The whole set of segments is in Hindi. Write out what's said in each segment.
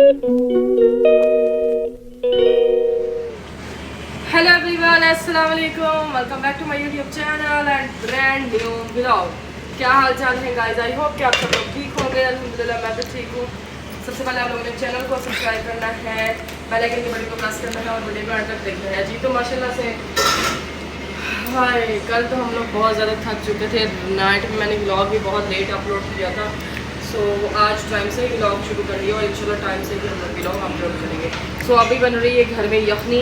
हेलो एवरीवन, अस्सलाम वालेकुम, welcome back to my YouTube channel and brand new vlog. क्या हाल चाल है गाइस? आई होप कि आप सब लोग ठीक होंगे। अल्हम्दुलिल्लाह मैं भी ठीक हूँ। सबसे पहले आप लोगों ने चैनल को सब्सक्राइब करना है, बेल आइकन की बटन को प्रेस करना है और वीडियो को अंत तक देखना है जी। तो माशाल्लाह से हाय, कल तो हम लोग बहुत ज़्यादा थक चुके थे। नाइट में मैंने व्लॉग भी बहुत लेट अपलोड किया था, सो आज टाइम से ही व्लॉग शुरू कर लिया और इंशाल्लाह टाइम से ही हम लोग व्लॉग अपलोड करेंगे। सो अभी बन रही है घर में यखनी,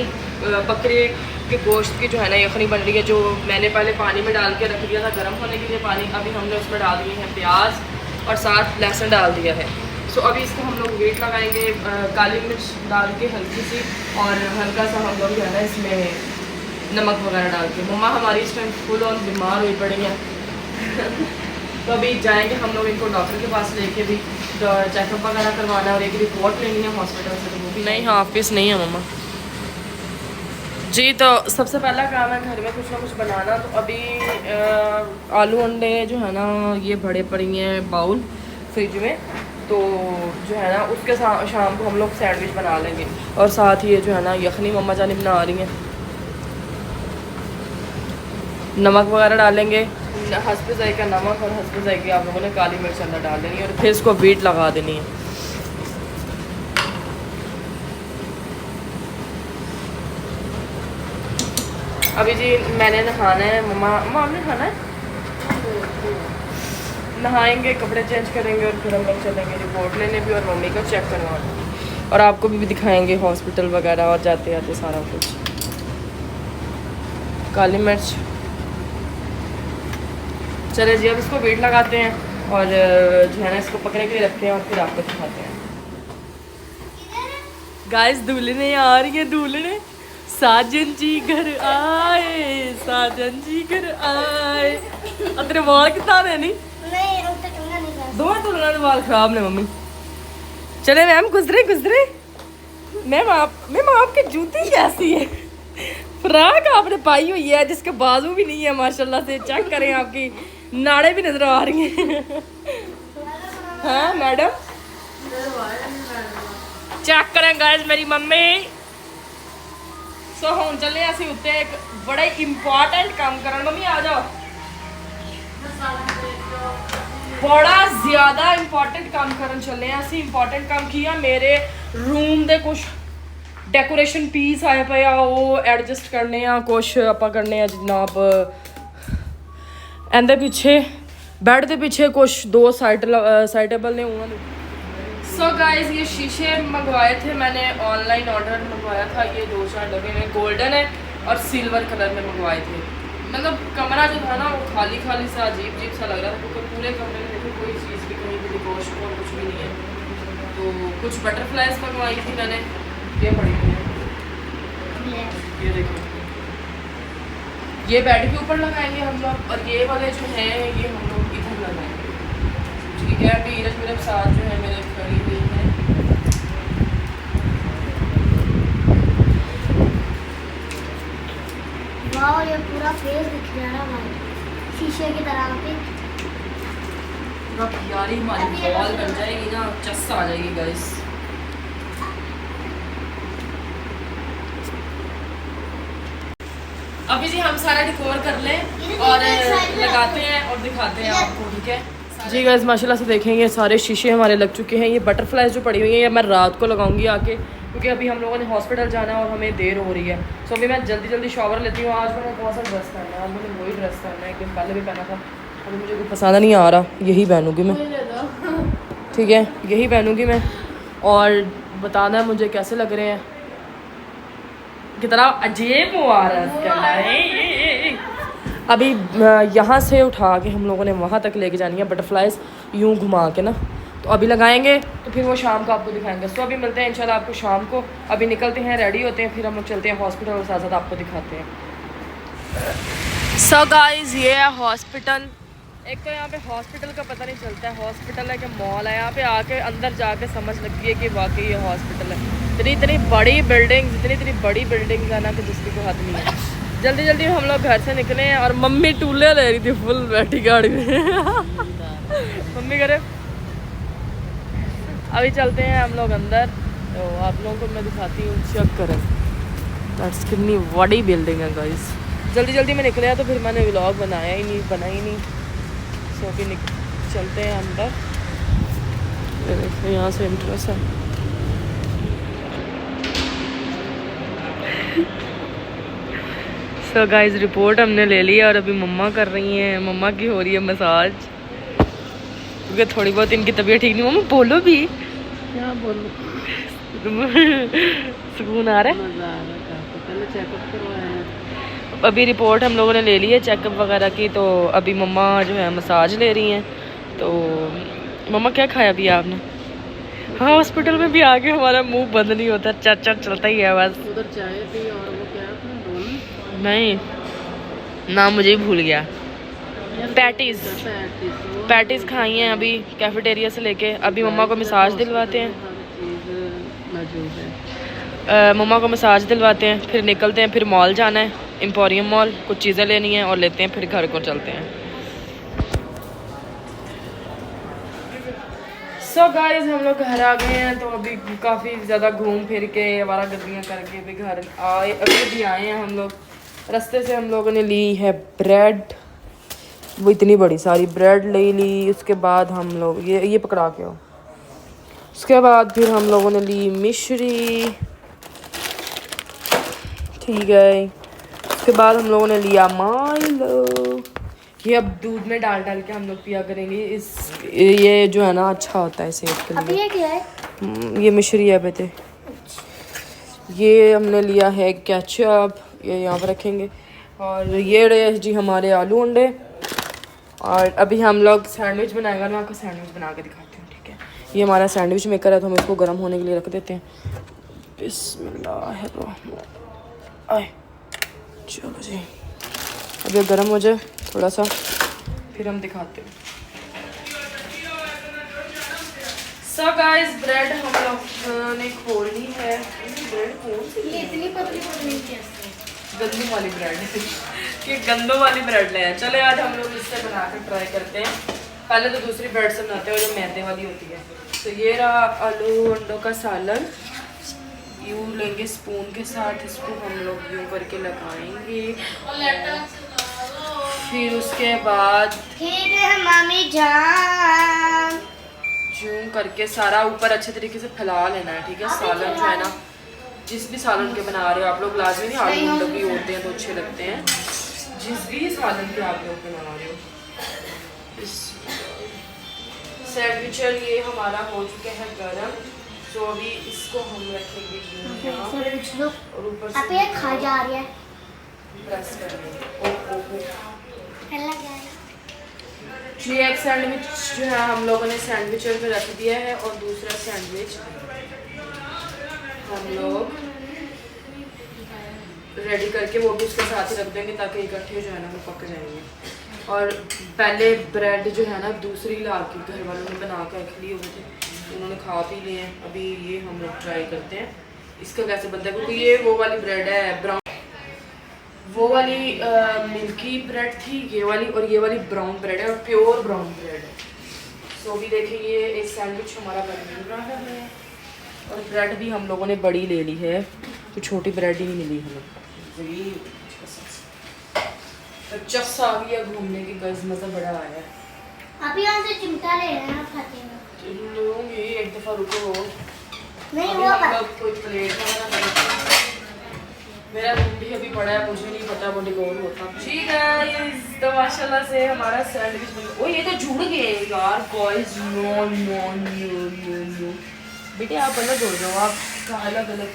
बकरे के गोश्त की जो है ना यखनी बन रही है, जो मैंने पहले पानी में डाल के रख दिया था गर्म होने के लिए पानी। अभी हमने उसमें डाल दिए हैं प्याज और साथ लहसुन डाल दिया है। सो अभी इसको हम लोग वेट लगाएंगे काली मिर्च डाल के हल्की सी, और हल्का सा हम लोग जो है ना इसमें नमक वगैरह डाल के। मम्मा हमारी इस टाइम फुल ऑन बीमार हुई पड़ी हैं तो अभी जाएंगे हम लोग इनको डॉक्टर के पास लेके भी चेकअप वगैरह करवाना है और एक रिपोर्ट लेनी है हॉस्पिटल से, तो वो भी नहीं। हाँ, ऑफिस नहीं है मम्मा जी। तो सबसे पहला काम है घर में कुछ ना कुछ बनाना। तो अभी आलू अंडे जो है ना ये बड़े पड़ी हैं बाउल फ्रिज में, तो जो है ना उसके साथ शाम को हम लोग सैंडविच बना लेंगे। और साथ ही ये जो है ना यखनी मम्मा जानी बना रही हैं, नमक वगैरह डालेंगे, हस्बे जायका नमक और हस्बे जायकी आप लोगों ने काली मिर्च अंदर डाल देनी है और फिर इसको बीट लगा देनी है। अभी जी मैंने नहाना है, मम्मा आपने नहाना है, नहाएंगे, कपड़े चेंज करेंगे और फिर हम लोग चलेंगे रिपोर्ट लेने भी और मम्मी को चेक करवाना, और आपको भी दिखाएंगे हॉस्पिटल वगैरह और जाते आते सारा कुछ। काली मिर्च चले जी, अब इसको वेट लगाते हैं और जो है ना इसको पकड़ने के लिए रखते हैं और फिर आपको दिखाते हैं। गाइस दुल्हने आ रही है, दुल्हने साजन जी घर आए, साजन जी घर आए। तेरे वाल कितना है? नहीं दो दुल्हन के वाल खराब ने मम्मी। चले मैम गुजरे गुजरे। मैम आपकी जूती कैसी है? फ्राक आपने पाई हुई है जिसके बाजू भी नहीं है माशाल्लाह से। चेक करें, आपकी नाड़े भी नजर आ रही हैं। हाँ मैडम चेक करें गाइस मेरी मम्मी। सो हम चले असं उत्ते एक बड़ा इंपॉर्टेंट काम करन। मम्मी आ जाओ, बड़ा ज्यादा इंपॉर्टेंट काम करन चले हैं असं। इंपॉर्टेंट काम किया, मेरे रूम दे कुछ डेकोरेशन पीस आए पे आ, वो एडजस्ट करने आ, कुछ आप करने आ जनाब। एंदे पीछे बेड के पीछे कुछ दो साइटेबल ने उन्होंने। सो गाइस ये शीशे मंगवाए थे मैंने, ऑनलाइन ऑर्डर मंगवाया था। ये 2-4 डब्बे में गोल्डन है और सिल्वर कलर में मंगवाए थे। मतलब कमरा जो था ना वो खाली खाली सा अजीब अजीब सा लग रहा था, क्योंकि पूरे कमरे में देखो कोई चीज़ भी कहीं भी डिकोशन और कुछ भी नहीं है। तो कुछ बटरफ्लाइज मंगवाई थी मैंने, ये पड़ी हुई है, ये देखो। ये बेड के ऊपर लगाएंगे हम लोग, और ये वाले जो हैं ये हम लोग इधर लगाएंगे। ठीक है, अभी इरज मेरे साथ जो है मेरे खड़ी हुई है। वाह, ये पूरा फेस दिख रहा है शीशे की तरह पे। यारी हमारी बॉल बन जाएगी ना, चस आ जाएगी गाइस। अभी जी हम सारा डिकोर कर लें और लगाते हैं और दिखाते हैं आपको। ठीक है जी गाइस, माशाल्लाह से देखेंगे सारे शीशे हमारे लग चुके हैं। ये बटरफ्लाइज जो पड़ी हुई हैं ये मैं रात को लगाऊंगी आके, क्योंकि अभी हम लोगों ने हॉस्पिटल जाना है और हमें देर हो रही है। सो अभी मैं जल्दी जल्दी शॉवर लेती हूँ। आज मैंने कौन सा ड्रेस पहना है? आज मैंने वही ड्रेस पहना है, एक दिन पहले भी पहना था, अभी मुझे कोई पसंद नहीं आ रहा, यही पहनूँगी मैं। ठीक है, यही पहनूँगी मैं, और बताना है मुझे कैसे लग रहे हैं, कितना अजीब हुआ रहा है। अभी यहाँ से उठा के हम लोगों ने वहाँ तक लेके जानी है बटरफ्लाइज, यूँ घुमा के ना। तो अभी लगाएंगे तो फिर वो शाम को आपको दिखाएंगे। सो अभी मिलते हैं इंशाल्लाह आपको शाम को। अभी निकलते हैं, रेडी होते हैं, फिर हम लोग चलते हैं हॉस्पिटल और साथ साथ आपको दिखाते हैं। सो गाइस ये है हॉस्पिटल। एक तो यहाँ पे हॉस्पिटल का पता नहीं चलता है हॉस्पिटल है कि मॉल है। यहाँ पे आके अंदर जाके समझ लगती है कि वाकई ये हॉस्पिटल है। इतनी बड़ी बिल्डिंग, इतनी बड़ी बिल्डिंग है ना कि जिसकी कोई हद नहीं है। जल्दी जल्दी हम लोग घर से निकले हैं और मम्मी टूले ले रही थी फुल बैठी गाड़ी में। मम्मी करे अभी चलते हैं हम लोग अंदर तो आप लोगों को मैं दिखाती हूँ, चेक करें दैट्स कितनी बड़ी बिल्डिंग है गाइस। जल्दी जल्दी में निकले तो फिर मैंने व्लॉग बना ही नहीं। सो भी चलते हैं अंदर। ये देखो यहाँ से एंट्रेंस है। सो गाइस रिपोर्ट हमने ले ली और अभी मम्मा कर रही हैं, मम्मा की हो रही है मसाज क्योंकि थोड़ी बहुत इनकी तबीयत ठीक नहीं। मम्मा बोलो भी, क्या बोलूं, सुकून आ रहा है। मजा आ रहा है। पहले चेकअप करवाया है। अभी रिपोर्ट हम लोगों ने ले ली है चेकअप वगैरह की, तो अभी मम्मा जो है मसाज ले रही हैं। तो मम्मा क्या खाया पिया आपने? हाँ हॉस्पिटल में भी आके हमारा मुंह बंद नहीं होता, चट चलता ही है बस। उधर चाय पी और वो क्या अपना रोल नहीं ना, मुझे ही भूल गया। पैटीज खाई हैं अभी कैफेटेरिया से लेके। अभी मम्मा को मसाज दिलवाते हैं, हर चीज़ मौजूद है। मम्मा को मसाज दिलवाते हैं, फिर निकलते हैं, फिर मॉल जाना है, एम्पोरियम मॉल, कुछ चीज़ें लेनी हैं और लेते हैं, फिर घर को चलते हैं। सो गाइस हम लोग घर आ गए हैं। तो अभी काफ़ी ज़्यादा घूम फिर के आवारा गर्दियाँ करके अभी घर आए, अभी भी आए हैं हम लोग। रास्ते से हम लोगों ने ली है ब्रेड, वो इतनी बड़ी सारी ब्रेड ले ली। उसके बाद हम लोग ये पकड़ा के हो। उसके बाद फिर हम लोगों ने ली मिश्री, ठीक है। उसके बाद हम लोगों ने लिया माइलो, ये अब दूध में डाल के हम लोग पिया करेंगे। ये जो है ना अच्छा होता है सेहत के लिए। ये क्या है? ये मिश्री है बेटे। ये हमने लिया है केचप, ये यहाँ पर रखेंगे। और ये रहे जी हमारे आलू अंडे। और अभी हम लोग सैंडविच बनाएगा, मैं आपको सैंडविच बना के दिखाती हूँ, ठीक है। ये हमारा सैंडविच मेकर है, तो हम इसको गर्म होने के लिए रख देते हैं। बिस्मिल्लाह, आए चलो जी, अब ये गर्म हो जाए थोड़ा सा, फिर हम दिखाते हैं। सो गाइस ब्रेड हम लोग ने खोल ली है। ब्रेड कौन सी ये इतनी पतली कैसे? गंदू वाली ब्रेड ये गंदों वाली ब्रेड ले आए। चले आज हम लोग इससे बना कर ट्राई करते हैं। पहले तो दूसरी ब्रेड से बनाते हैं जो मैदे वाली होती है। तो ये रहा आलू अंडों का सालन, यूँ लेंगे स्पून के साथ, इसको हम लोग यूँ करके लगाएंगे। फिर उसके बाद ठीक है मामी जान, यूँ करके सारा ऊपर अच्छे तरीके से फैला लेना है, ठीक है। सालन जो है ना, जिस भी सालन के बना रहे हो आप लोग, लाजमी नहीं आलू अंडों भी होते हैं तो अच्छे लगते हैं, जिस भी सालन के आप लोग बना रहे हो। सैंडविचर ये हमारा हो चुके हैं गरम, तो अभी इसको हम रखेंगे यहाँ और ऊपर से आप ये खा जा रही है। प्रेस करेंगे। ये एक सैंडविच जो है हम लोगों ने सैंडविचर पे रख दिया है, और दूसरा सैंडविच हम लोग रेडी करके वो भी उसके साथ ही रख देंगे, ताकि इकट्ठे जो है ना वो पक जाएंगे। और पहले ब्रेड जो है ना दूसरी ला के घर वालों ने बना के रख लिए हुए थे, उन्होंने खा पी लिए हैं। अभी ये हम लोग ट्राई करते हैं इसका कैसे बनता है, क्योंकि ये वो वाली ब्रेड है ब्राउन, वो वाली मिल्की ब्रेड थी ये वाली, और ये वाली ब्राउन ब्रेड है, और प्योर ब्राउन ब्रेड है। सो अभी देखिए ये एक सैंडविच हमारा बन रहा है, और ब्रेड भी हम लोगों ने बड़ी ले ली है, तो छोटी ब्रेड ही नहीं मिली हमें। तो चस आ गया घूमने की, गज मज़ा बड़ा आया है। आप यहाँ से चिमटा ले रहे हैं, खाते हैं। लूँगी एक दफ़ा, रुको। नहीं अभी वो हम लोग कोई प्लेट वगैरह, मेरा रूम भी अभी पड़ा है, मुझे नहीं पता वो डिकोर होता। ठीक है तो माशाल्लाह से हमारा सैंडविच बन। ओ ये तो जुड़ गए यार guys, no no no no no बेटे आप अलग हो जाओ, आपका अलग अलग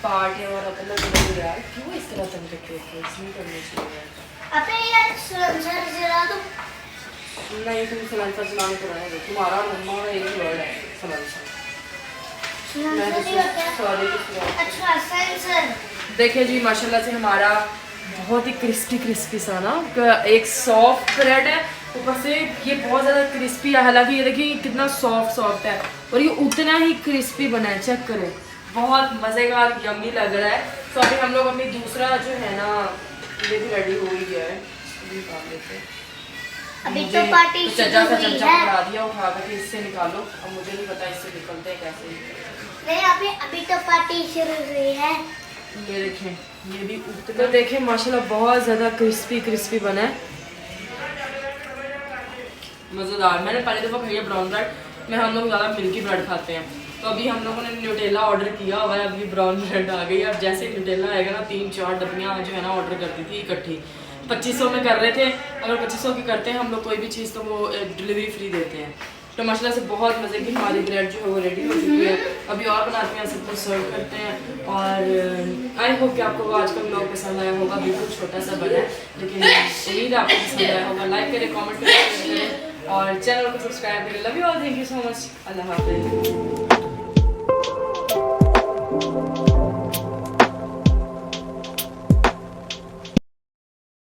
पार्ट है और अलग अलग यार, क्यों इस तरह तुम करते हो? इसमें करनी चाहिए अबे यार सर जरा तो नहीं, तुम सलांसर चलाने को रहेगा, तुम्हारा मम्मा का एक वर्ड है सलांसर। मैं तो सॉरी अच्छा सेंसर। देखिए जी माशाल्लाह से हमारा बहुत ही क्रिस्पी सा ना, एक सॉफ्ट ब्रेड है, ऊपर से ये बहुत ज़्यादा क्रिस्पी है। हालांकि ये देखिए कितना सॉफ्ट है, और ये उतना ही क्रिस्पी बना है, चेक करें, बहुत मज़ेदार यम्मी लग रहा है। तो अभी हम लोग अपनी दूसरा जो है ना, ये भी रेडी हो ही गया है, अभी निकाल लेते हैं। अभी मुझे तो पार्टी चचा शुरू का हुई चमचा है। पकड़ा दिया, उठा कर इससे निकालो। अब मुझे नहीं पता इससे निकलते हैं कैसे। नहीं अभी तो पार्टी शुरू हुई है। ये देखें, ये भी उठते तो देखें माशाल्लाह बहुत ज़्यादा क्रिस्पी क्रिस्पी बना है, मज़ेदार। मैंने पहले दफ़ा खाई है ब्राउन ब्रेड में, हम लोग ज़्यादा मिल्की ब्रेड खाते हैं। तो अभी हम लोगों ने न्यूटेला ऑर्डर किया हुआ है, अभी ब्राउन ब्रेड आ गई। अब जैसे न्यूटेला आएगा ना, 3-4 डब्बियाँ जो है ना ऑर्डर कर दी थी इकट्ठी। 2500 में कर रहे थे, अगर 2500 की करते हैं हम लोग कोई भी चीज़ तो वो डिलीवरी फ्री देते हैं। तो माशाल्लाह से बहुत मज़े की हमारी ब्रेड जो है वो रेडी हो चुकी है। अभी और बनाते हैं, सबको सर्व करते हैं। और आई होप कि आपको आज का व्लॉग पसंद आया होगा। बिल्कुल छोटा सा बना है लेकिन उम्मीद है आपको पसंद आया होगा। लाइक करें, कमेंट करें और चैनल को सब्सक्राइब करें। Love you all, thank you so much, अल्लाह हाफिज़।